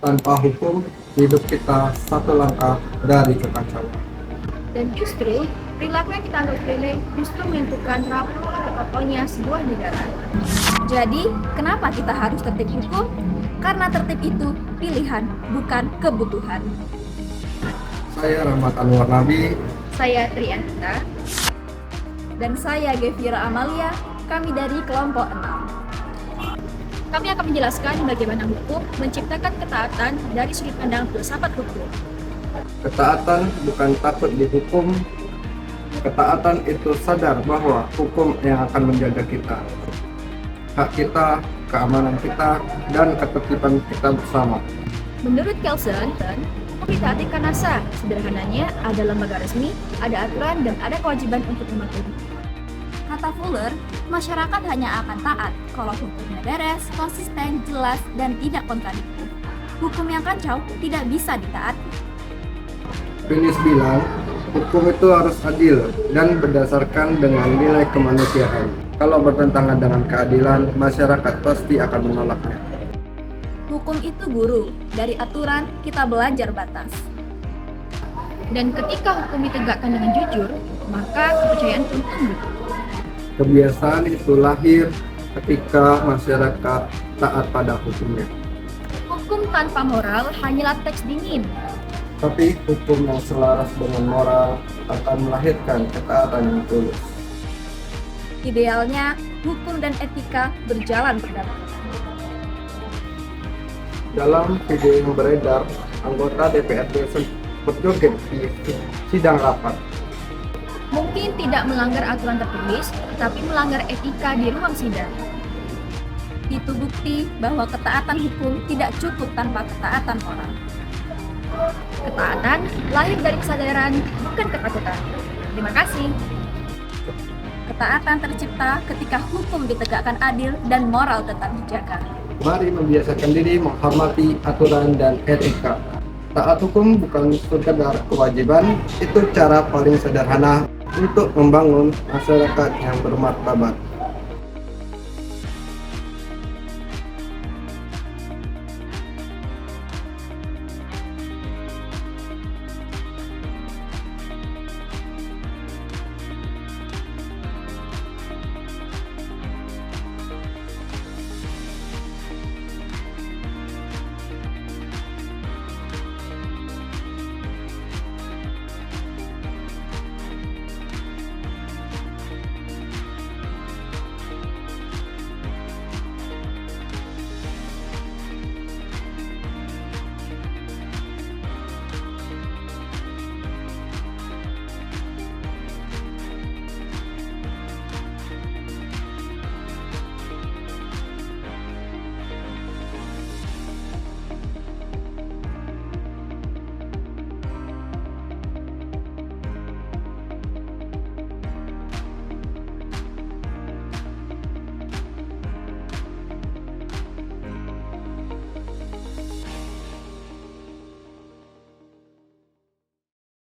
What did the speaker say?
Tanpa hukum, hidup kita satu langkah dari kekacauan. Dan justru, perilaku yang kita anggap sepele justru menentukan rapuh atau kokohnya sebuah negara. Jadi, kenapa kita harus tertib hukum? Karena tertib itu pilihan, bukan kebutuhan. Saya Rahmat Anwar Nabi. Saya Trianta. Dan saya Gevira Amalia, kami dari kelompok 6. Kami akan menjelaskan bagaimana hukum menciptakan ketaatan dari sudut pandang filsafat hukum. Ketaatan bukan takut dihukum. Ketaatan itu sadar bahwa hukum yang akan menjaga kita, hak kita, keamanan kita, dan ketertiban kita bersama. Menurut Kelsen, hukum ditaati karena sah. Sederhananya, ada lembaga resmi, ada aturan, dan ada kewajiban untuk mematuhi. Kata Fuller, masyarakat hanya akan taat kalau hukumnya beres, konsisten, jelas, dan tidak kontradiktif. Hukum yang kacau tidak bisa ditaati. Finis bilang, hukum itu harus adil dan berdasarkan dengan nilai kemanusiaan. Kalau bertentangan dengan keadilan, masyarakat pasti akan menolaknya. Hukum itu guru, dari aturan kita belajar batas. Dan ketika hukum ditegakkan dengan jujur, maka kepercayaan pun tumbuh. Kebiasaan itu lahir ketika masyarakat taat pada hukumnya. Hukum tanpa moral hanyalah teks dingin. Tapi hukum yang selaras dengan moral akan melahirkan ketaatan yang tulus. Idealnya, hukum dan etika berjalan berdampingan. Dalam video yang beredar, anggota DPRD berjoget di sidang rapat. Mungkin tidak melanggar aturan tertulis, tetapi melanggar etika di ruang sidang. Itu bukti bahwa ketaatan hukum tidak cukup tanpa ketaatan moral. Ketaatan lahir dari kesadaran, bukan ketakutan. Terima kasih. Ketaatan tercipta ketika hukum ditegakkan adil dan moral tetap dijaga. Mari membiasakan diri menghormati aturan dan etika. Taat hukum bukan sekedar kewajiban, itu cara paling sederhana untuk membangun masyarakat yang bermartabat.